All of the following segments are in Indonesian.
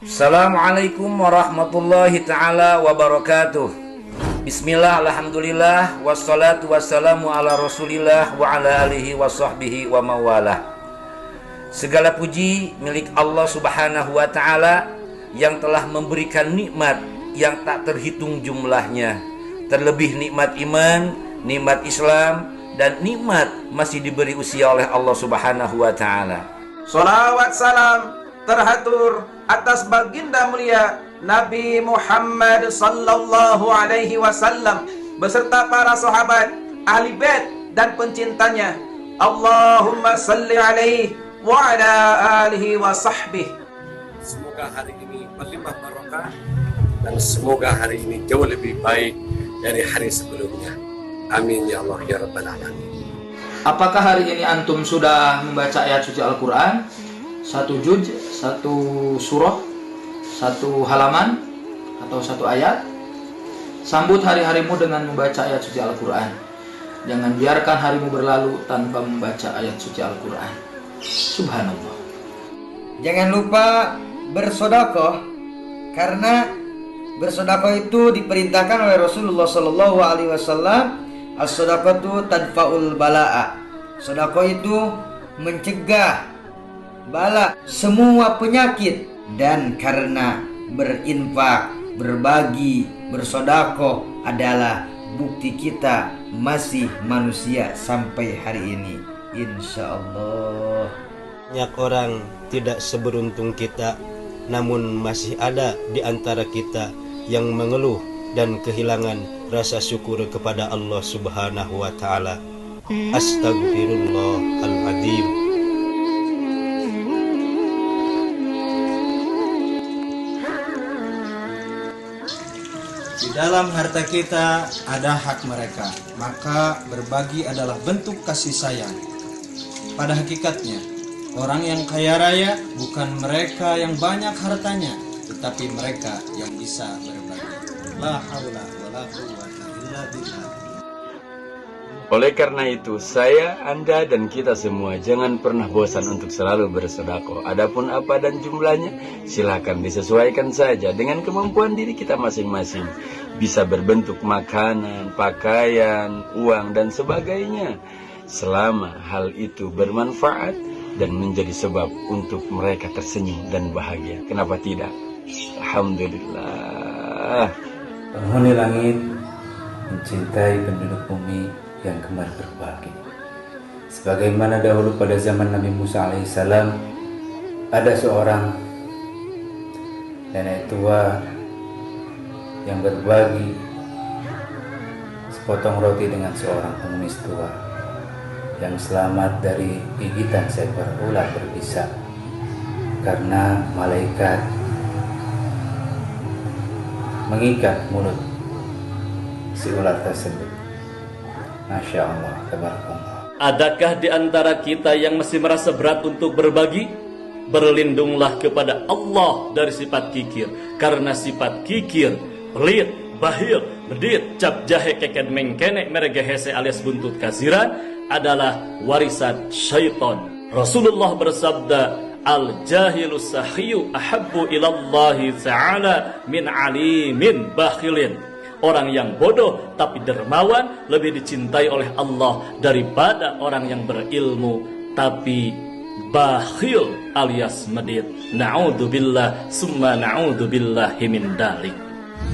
Assalamualaikum warahmatullahi ta'ala wabarakatuh. Bismillah, alhamdulillah, wassalatu wassalamu ala rasulillah wa ala alihi wa sahbihi wa mawalah. Segala puji milik Allah subhanahu wa ta'ala yang telah memberikan nikmat yang tak terhitung jumlahnya. Terlebih nikmat iman, nikmat Islam, dan nikmat masih diberi usia oleh Allah subhanahu wa ta'ala. Salawat salam terhatur atas baginda mulia Nabi Muhammad sallallahu alaihi wasallam beserta para sahabat, ahli bait dan pencintanya. Allahumma salli alaihi wa ala alihi wa sahbihi. Semoga hari ini berlimpah barokah dan semoga hari ini jauh lebih baik dari hari sebelumnya. Amin ya Allah ya rabbal alamin. Apakah hari ini antum sudah membaca ayat suci Al-Quran? Satu juz, satu surah, satu halaman, atau satu ayat? Sambut hari-harimu dengan membaca ayat suci Al-Quran. Jangan biarkan harimu berlalu tanpa membaca ayat suci Al-Quran. Subhanallah. Jangan lupa bersedekah, karena bersedekah itu diperintahkan oleh Rasulullah Sallallahu Alaihi Wasallam. As-sadaqatu tadfa'ul bala'a. Sedekah itu mencegah bala, semua penyakit. Dan karena berinfak, berbagi, bersedekah adalah bukti kita masih manusia sampai hari ini, insyaallah. Banyak orang tidak seberuntung kita, namun masih ada di antara kita yang mengeluh dan kehilangan rasa syukur kepada Allah subhanahu wa ta'ala. Astagfirullahaladzim. Di dalam harta kita ada hak mereka, maka berbagi adalah bentuk kasih sayang. Pada hakikatnya, orang yang kaya raya bukan mereka yang banyak hartanya, tetapi mereka yang bisa berbagi. La haula wala quwwata illa billah. Oleh karena itu, saya, Anda, dan kita semua jangan pernah bosan untuk selalu bersedekah. Adapun apa dan jumlahnya, silakan disesuaikan saja dengan kemampuan diri kita masing-masing. Bisa berbentuk makanan, pakaian, uang, dan sebagainya. Selama hal itu bermanfaat dan menjadi sebab untuk mereka tersenyum dan bahagia. Kenapa tidak? Alhamdulillah. Penghuni langit mencintai penduduk bumi yang gemar berbagi. Sebagaimana dahulu pada zaman Nabi Musa alaihissalam, ada seorang nenek tua yang berbagi sepotong roti dengan seorang pengemis tua yang selamat dari gigitan seekor ular berbisa, karena malaikat mengikat mulut si ular tersebut. Masya Allah, tabarakallah. Adakah di antara kita yang masih merasa berat untuk berbagi? Berlindunglah kepada Allah dari sifat kikir, karena sifat kikir, pelit, bahil, medit, cap jahe keken mengkenek merege hese alias buntut kasiran adalah warisan syaitan. Rasulullah bersabda, al-jahilu sahiyu ahabbu ilallahi ta'ala min alimin bakhilin. Orang yang bodoh tapi dermawan lebih dicintai oleh Allah daripada orang yang berilmu tapi bakhil alias medit. Na'udzubillah summa na'udzubillahi min dalik.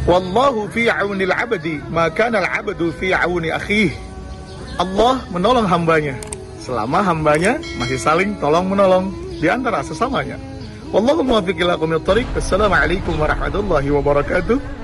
Wallahu fi aunil abdi ma kana al-abdu fi auni akhihi. Allah menolong hambanya selama hambanya masih saling tolong menolong di antara sesamanya. Wallahu muwaffiq ila aqwamit thoriq. Wassalamualaikum warahmatullahi wabarakatuh.